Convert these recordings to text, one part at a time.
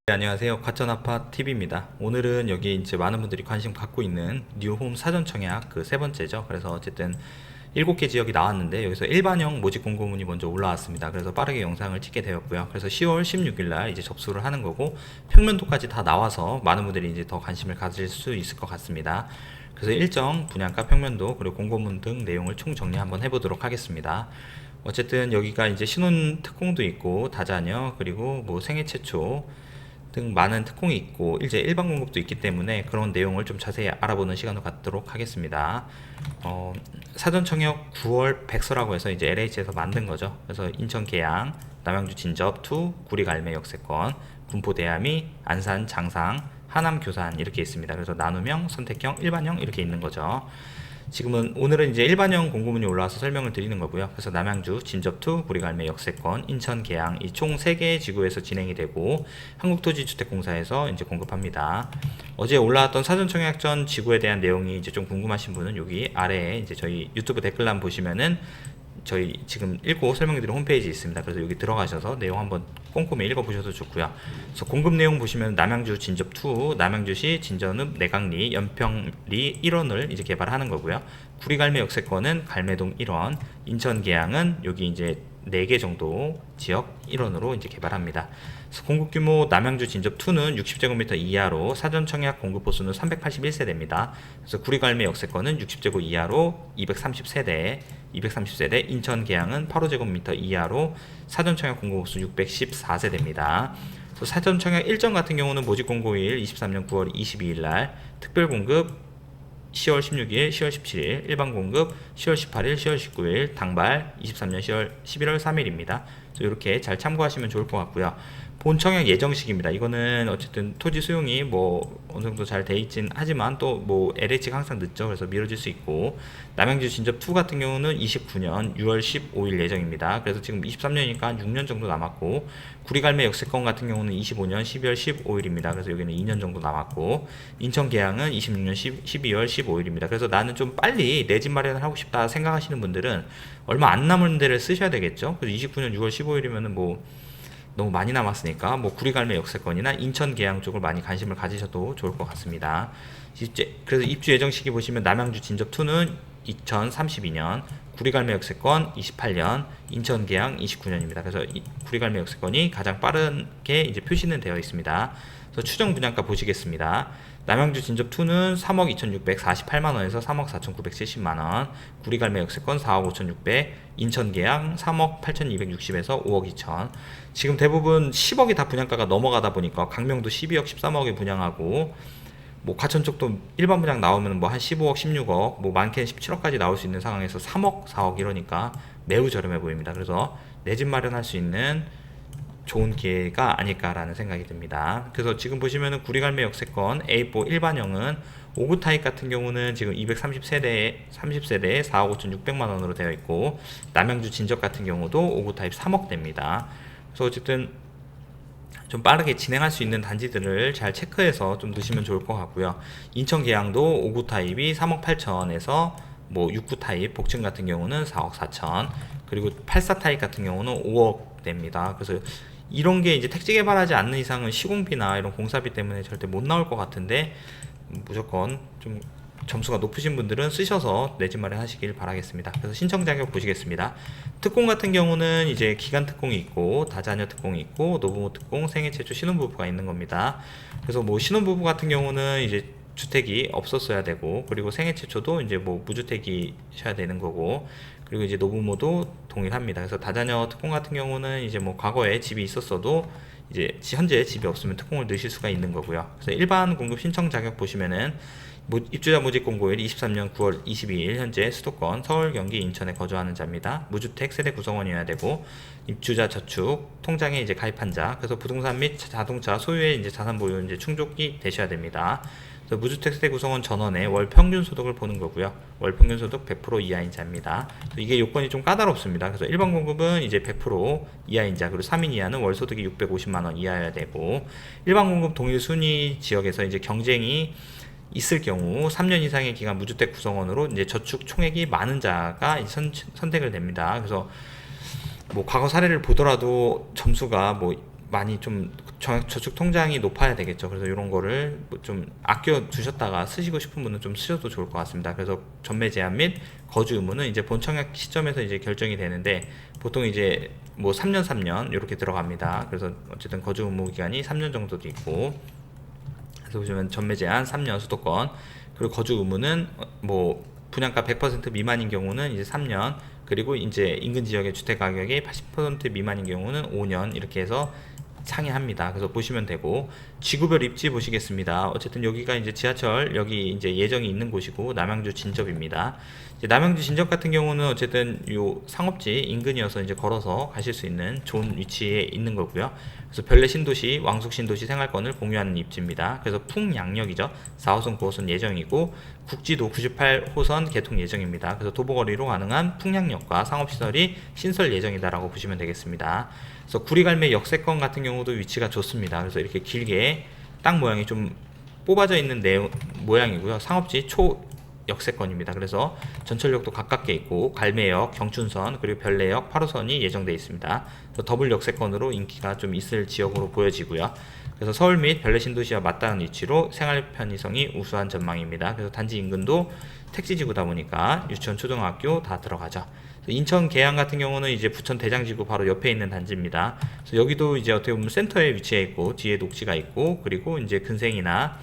네, 안녕하세요. 과천아파TV입니다. 오늘은 여기 이제 많은 분들이 관심 갖고 있는 뉴홈 사전 청약 그 세 번째죠. 그래서 어쨌든 7개 지역이 나왔는데 여기서 일반형 모집 공고문이 먼저 올라왔습니다. 그래서 빠르게 영상을 찍게 되었고요. 그래서 10월 16일 날 이제 접수를 하는 거고 평면도까지 다 나와서 많은 분들이 이제 더 관심을 가질 수 있을 것 같습니다. 그래서 일정, 분양가, 평면도, 그리고 공고문 등 내용을 총 정리 한번 해보도록 하겠습니다. 어쨌든 여기가 이제 신혼 특공도 있고 다자녀, 그리고 뭐 생애 최초 등 많은 특공이 있고 이제 일반 공급도 있기 때문에 그런 내용을 좀 자세히 알아보는 시간을 갖도록 하겠습니다. 사전 청약 9월 백서라고 해서 이제 LH에서 만든 거죠. 그래서 인천 계양, 남양주 진접, 투, 구리 갈매 역세권, 군포 대암이, 안산 장상, 하남 교산 이렇게 있습니다. 그래서 나눔형, 선택형, 일반형 이렇게 있는 거죠. 오늘은 이제 일반형 공고문이 올라와서 설명을 드리는 거고요. 그래서 남양주, 진접투, 구리갈매 역세권, 인천 계양 이 총 3개의 지구에서 진행이 되고 한국토지주택공사에서 이제 공급합니다. 어제 올라왔던 사전청약전 지구에 대한 내용이 이제 좀 궁금하신 분은 여기 아래에 이제 저희 유튜브 댓글란 보시면은 저희 지금 읽고 설명드린 홈페이지 있습니다. 그래서 여기 들어가셔서 내용 한번 꼼꼼히 읽어보셔도 좋고요. 그래서 공급 내용 보시면 남양주 진접2, 남양주시 진전읍 내강리 연평리 1원을 이제 개발하는 거고요. 구리갈매 역세권은 갈매동 1원, 인천 계양은 여기 이제 4개 정도 지역 1원으로 이제 개발합니다. 공급 규모 남양주 진접2는 60제곱미터 이하로 사전 청약 공급 호수는 381세대입니다. 그래서 구리갈매 역세권은 60제곱 이하로 230세대, 인천 계양은 85제곱미터 이하로 사전 청약 공급 호수 614세대입니다. 사전 청약 일정 같은 경우는 모집 공고일 23년 9월 22일 날, 특별 공급 10월 16일, 10월 17일, 일반 공급 10월 18일, 10월 19일, 당발 23년 11월 3일입니다. 이렇게 잘 참고하시면 좋을 것 같고요. 본 청약 예정식입니다. 이거는 어쨌든 토지 수용이 뭐 어느 정도 잘 돼 있진 하지만 또 뭐 LH가 항상 늦죠. 그래서 미뤄질 수 있고, 남양주 진접2 같은 경우는 29년 6월 15일 예정입니다. 그래서 지금 23년이니까 한 6년 정도 남았고, 구리갈매 역세권 같은 경우는 25년 12월 15일입니다. 그래서 여기는 2년 정도 남았고, 인천 계양은 26년 12월 15일입니다. 그래서 나는 좀 빨리 내 집 마련을 하고 싶다 생각하시는 분들은 얼마 안 남은 데를 쓰셔야 되겠죠. 그래서 29년 6월 15일이면은 뭐 너무 많이 남았으니까 뭐 구리갈매 역세권이나 인천 계양 쪽을 많이 관심을 가지셔도 좋을 것 같습니다. 그래서 입주 예정 시기 보시면 남양주 진접2는 2032년, 구리갈매 역세권 28년, 인천 계양 29년입니다. 그래서 구리갈매 역세권이 가장 빠르게 이제 표시는 되어 있습니다. 그래서 추정 분양가 보시겠습니다. 남양주 진접2는 3억 2648만원에서 3억 4970만원, 구리갈매 역세권 4억 5600, 인천 계양 3억 8260에서 5억 2000. 지금 대부분 10억이 다 분양가가 넘어가다 보니까 강명도 12억 13억에 분양하고, 뭐 과천 쪽도 일반 분양 나오면 뭐 한 15억 16억, 뭐 많게는 17억까지 나올 수 있는 상황에서 3억 4억 이러니까 매우 저렴해 보입니다. 그래서 내 집 마련할 수 있는 좋은 기회가 아닐까라는 생각이 듭니다. 그래서 지금 보시면은 구리갈매 역세권 A4 일반형은 5구 타입 같은 경우는 지금 230세대에 4억 5,600만원으로 되어 있고, 남양주 진접 같은 경우도 5구 타입 3억대입니다. 그래서 어쨌든 좀 빠르게 진행할 수 있는 단지들을 잘 체크해서 좀 넣으시면 좋을 것 같고요. 인천 계양도 5구 타입이 3억 8천에서 뭐 6구 타입 복층 같은 경우는 4억 4천, 그리고 84 타입 같은 경우는 5억대입니다. 그래서 이런 게 이제 택지 개발하지 않는 이상은 시공비나 이런 공사비 때문에 절대 못 나올 것 같은데, 무조건 좀 점수가 높으신 분들은 쓰셔서 내 집 마련하시길 바라겠습니다. 그래서 신청 자격 보시겠습니다. 특공 같은 경우는 이제 기간 특공이 있고, 다자녀 특공이 있고, 노부모 특공, 생애 최초 신혼부부가 있는 겁니다. 그래서 뭐 신혼부부 같은 경우는 이제 주택이 없었어야 되고, 그리고 생애 최초도 이제 뭐 무주택이셔야 되는 거고, 그리고 이제 노부모도 동일합니다. 그래서 다자녀 특공 같은 경우는 이제 뭐 과거에 집이 있었어도 이제 현재 집이 없으면 특공을 넣으실 수가 있는 거고요. 그래서 일반 공급 신청 자격 보시면은 입주자 모집 공고일 23년 9월 22일 현재 수도권 서울, 경기, 인천에 거주하는 자입니다. 무주택 세대 구성원이어야 되고, 입주자 저축 통장에 이제 가입한 자, 그래서 부동산 및 자동차 소유의 이제 자산 보유 이제 충족이 되셔야 됩니다. 그래서 무주택 세대 구성원 전원의 월 평균 소득을 보는 거고요. 월 평균 소득 100% 이하인 자입니다. 이게 요건이 좀 까다롭습니다. 그래서 일반 공급은 이제 100% 이하인 자, 그리고 3인 이하는 월 소득이 650만 원 이하여야 되고, 일반 공급 동일 순위 지역에서 이제 경쟁이 있을 경우 3년 이상의 기간 무주택 구성원으로 이제 저축 총액이 많은 자가 선택을 됩니다. 그래서 뭐 과거 사례를 보더라도 점수가 뭐 많이 좀 저축 통장이 높아야 되겠죠. 그래서 이런 거를 뭐좀 아껴 두셨다가 쓰시고 싶은 분은 좀 쓰셔도 좋을 것 같습니다. 그래서 전매 제한 및 거주 의무는 이제 본 청약 시점에서 이제 결정이 되는데 보통 이제 뭐 3년 이렇게 들어갑니다. 그래서 어쨌든 거주 의무 기간이 3년 정도도 있고, 그래서 보시면 전매 제한 3년 수도권, 그리고 거주 의무는 뭐 분양가 100% 미만인 경우는 이제 3년, 그리고 이제 인근 지역의 주택 가격이 80% 미만인 경우는 5년 이렇게 해서 상이합니다. 그래서 보시면 되고, 지구별 입지 보시겠습니다. 어쨌든 여기가 이제 지하철 여기 이제 예정이 있는 곳이고 남양주 진접입니다. 이제 남양주 진접 같은 경우는 어쨌든 요 상업지 인근이어서 이제 걸어서 가실 수 있는 좋은 위치에 있는 거고요. 그래서 별내 신도시, 왕숙 신도시 생활권을 공유하는 입지입니다. 그래서 풍양역이죠. 4호선, 9호선 예정이고 국지도 98호선 개통 예정입니다. 그래서 도보거리로 가능한 풍양역과 상업시설이 신설 예정이다라고 보시면 되겠습니다. 그래서 구리갈매 역세권 같은 경우도 위치가 좋습니다. 그래서 이렇게 길게 땅 모양이 좀 뽑아져 있는 모양이고요. 상업지 초 역세권입니다. 그래서 전철역도 가깝게 있고 갈매역, 경춘선, 그리고 별내역, 8호선이 예정되어 있습니다. 더블 역세권으로 인기가 좀 있을 지역으로 보여지고요. 그래서 서울 및 별내 신도시와 맞닿은 위치로 생활 편의성이 우수한 전망입니다. 그래서 단지 인근도 택지지구다 보니까 유치원, 초등학교 다 들어가죠. 인천 계양 같은 경우는 이제 부천 대장지구 바로 옆에 있는 단지입니다. 그래서 여기도 이제 어떻게 보면 센터에 위치해 있고 뒤에 녹지가 있고, 그리고 이제 근생이나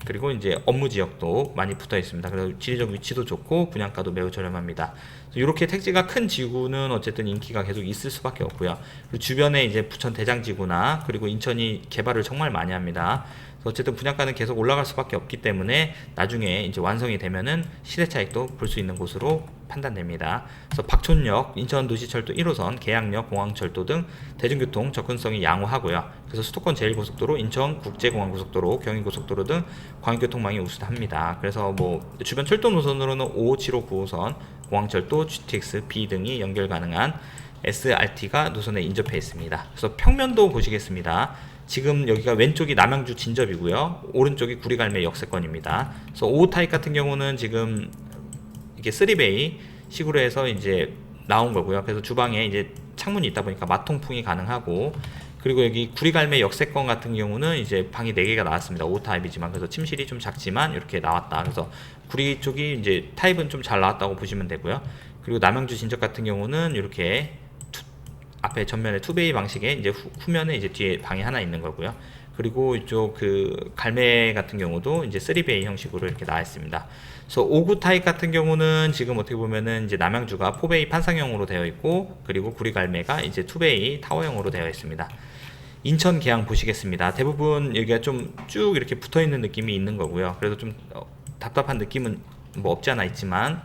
그리고 이제 업무 지역도 많이 붙어 있습니다. 그래서 지리적 위치도 좋고 분양가도 매우 저렴합니다. 이렇게 택지가 큰 지구는 어쨌든 인기가 계속 있을 수밖에 없고요. 그리고 주변에 이제 부천 대장지구나 그리고 인천이 개발을 정말 많이 합니다. 그래서 어쨌든 분양가는 계속 올라갈 수밖에 없기 때문에 나중에 이제 완성이 되면은 시세 차익도 볼 수 있는 곳으로 판단됩니다. 그래서 박촌역, 인천도시철도 1호선, 계양역, 공항철도 등 대중교통 접근성이 양호하고요. 그래서 수도권 제1고속도로, 인천국제공항고속도로, 경인고속도로 등 광역교통망이 우수합니다. 그래서 뭐 주변 철도 노선으로는 5, 7호, 9호선, 공항철도, GTX, B 등이 연결 가능한 SRT가 노선에 인접해 있습니다. 그래서 평면도 보시겠습니다. 지금 여기가 왼쪽이 남양주 진접이고요. 오른쪽이 구리갈매 역세권입니다. 그래서 5호 타입 같은 경우는 지금 이게 3베이 식으로 해서 이제 나온 거고요. 그래서 주방에 이제 창문이 있다 보니까 마통풍이 가능하고, 그리고 여기 구리갈매 역세권 같은 경우는 이제 방이 4개가 나왔습니다. 5 타입이지만 그래서 침실이 좀 작지만 이렇게 나왔다. 그래서 구리 쪽이 이제 타입은 좀 잘 나왔다고 보시면 되고요. 그리고 남양주 진접 같은 경우는 이렇게 앞에 전면에 투베이 방식의 이제 후면에 이제 뒤에 방이 하나 있는 거고요. 그리고 이쪽 그 갈매 같은 경우도 이제 3베이 형식으로 이렇게 나와 있습니다. 그래서 5구 타입 같은 경우는 지금 어떻게 보면은 이제 남양주가 4베이 판상형으로 되어 있고, 그리고 구리갈매가 이제 2베이 타워형으로 되어 있습니다. 인천 계양 보시겠습니다. 대부분 여기가 좀 쭉 이렇게 붙어 있는 느낌이 있는 거고요. 그래서 좀 답답한 느낌은 뭐 없지 않아 있지만,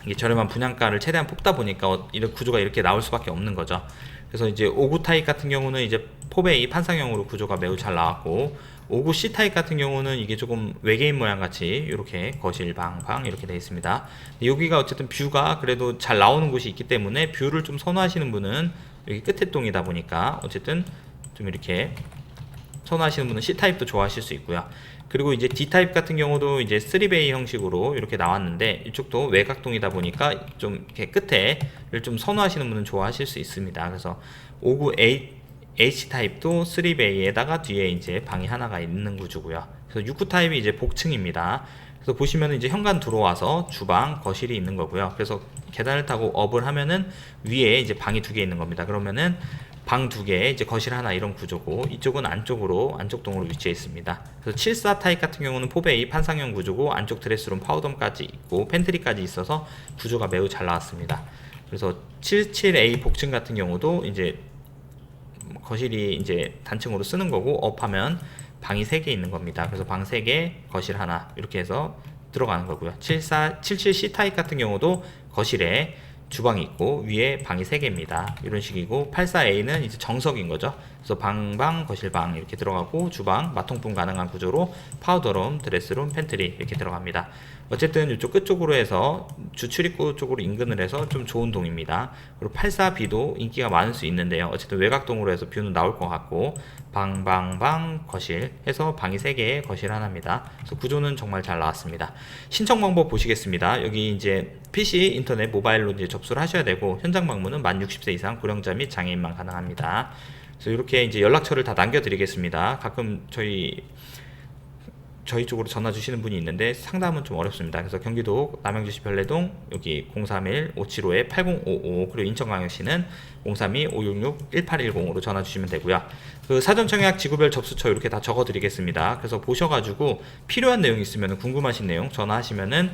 이게 저렴한 분양가를 최대한 뽑다 보니까 이런 구조가 이렇게 나올 수밖에 없는 거죠. 그래서 이제 5구 타입 같은 경우는 이제 4베이 판상형으로 구조가 매우 잘 나왔고, 5구 C 타입 같은 경우는 이게 조금 외계인 모양 같이 이렇게 거실, 방 이렇게 되어 있습니다. 여기가 어쨌든 뷰가 그래도 잘 나오는 곳이 있기 때문에 뷰를 좀 선호하시는 분은 여기 끝에 동이다 보니까 어쨌든 좀 이렇게 선호하시는 분은 C 타입도 좋아하실 수 있고요. 그리고 이제 D 타입 같은 경우도 이제 3베이 형식으로 이렇게 나왔는데, 이쪽도 외곽동이다 보니까 좀 이렇게 끝에를 좀 선호하시는 분은 좋아하실 수 있습니다. 그래서 5구 H 타입도 3베이에다가 뒤에 이제 방이 하나가 있는 구조고요. 그래서 6구 타입이 이제 복층입니다. 그래서 보시면 이제 현관 들어와서 주방, 거실이 있는 거고요. 그래서 계단을 타고 업을 하면은 위에 이제 방이 2개 있는 겁니다. 그러면은 방 2개, 이제 거실 하나 이런 구조고, 이쪽은 안쪽동으로 위치해 있습니다. 그래서 74 타입 같은 경우는 4베이 판상형 구조고, 안쪽 드레스룸, 파우더룸까지 있고 팬트리까지 있어서 구조가 매우 잘 나왔습니다. 그래서 77A 복층 같은 경우도 이제 거실이 이제 단층으로 쓰는 거고, 업하면 방이 3개 있는 겁니다. 그래서 방 3개, 거실 하나 이렇게 해서 들어가는 거고요. 77C 타입 같은 경우도 거실에 주방이 있고 위에 방이 3개입니다. 이런 식이고, 84A는 이제 정석인 거죠. 그래서 방방, 거실방 이렇게 들어가고, 주방, 마통풍 가능한 구조로 파우더룸, 드레스룸, 팬트리 이렇게 들어갑니다. 어쨌든 이쪽 끝쪽으로 해서 주출입구 쪽으로 인근을 해서 좀 좋은 동입니다. 그리고 84B도 인기가 많을 수 있는데요. 어쨌든 외곽동으로 해서 뷰는 나올 것 같고, 방, 거실 해서 방이 3개, 거실 하나입니다. 그래서 구조는 정말 잘 나왔습니다. 신청 방법 보시겠습니다. 여기 이제 PC, 인터넷, 모바일로 이제 접수를 하셔야 되고, 현장 방문은 만 60세 이상 고령자 및 장애인만 가능합니다. 그래서 이렇게 이제 연락처를 다 남겨드리겠습니다. 가끔 저희 쪽으로 전화 주시는 분이 있는데 상담은 좀 어렵습니다. 그래서 경기도 남양주시 별내동 여기 031-575-8055 그리고 인천광역시는 032-566-1810으로 전화 주시면 되고요. 그 사전 청약 지구별 접수처 이렇게 다 적어 드리겠습니다. 그래서 보셔가지고 필요한 내용 있으면 궁금하신 내용 전화하시면은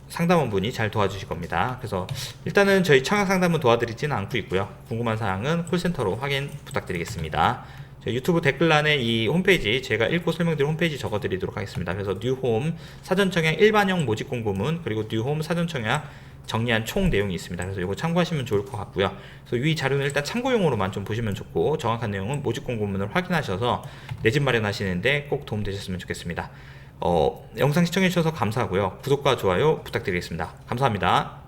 상담원분이 잘 도와주실 겁니다. 그래서 일단은 저희 청약 상담은 도와드리지는 않고 있고요. 궁금한 사항은 콜센터로 확인 부탁드리겠습니다. 유튜브 댓글란에 이 홈페이지 제가 읽고 설명드린 홈페이지 적어드리도록 하겠습니다. 그래서 뉴홈 사전청약 일반형 모집 공고문 그리고 뉴홈 사전청약 정리한 총 내용이 있습니다. 그래서 이거 참고하시면 좋을 것 같고요. 그래서 이 자료는 일단 참고용으로만 좀 보시면 좋고 정확한 내용은 모집 공고문을 확인하셔서 내 집 마련하시는데 꼭 도움되셨으면 좋겠습니다. 영상 시청해주셔서 감사하고요. 구독과 좋아요 부탁드리겠습니다. 감사합니다.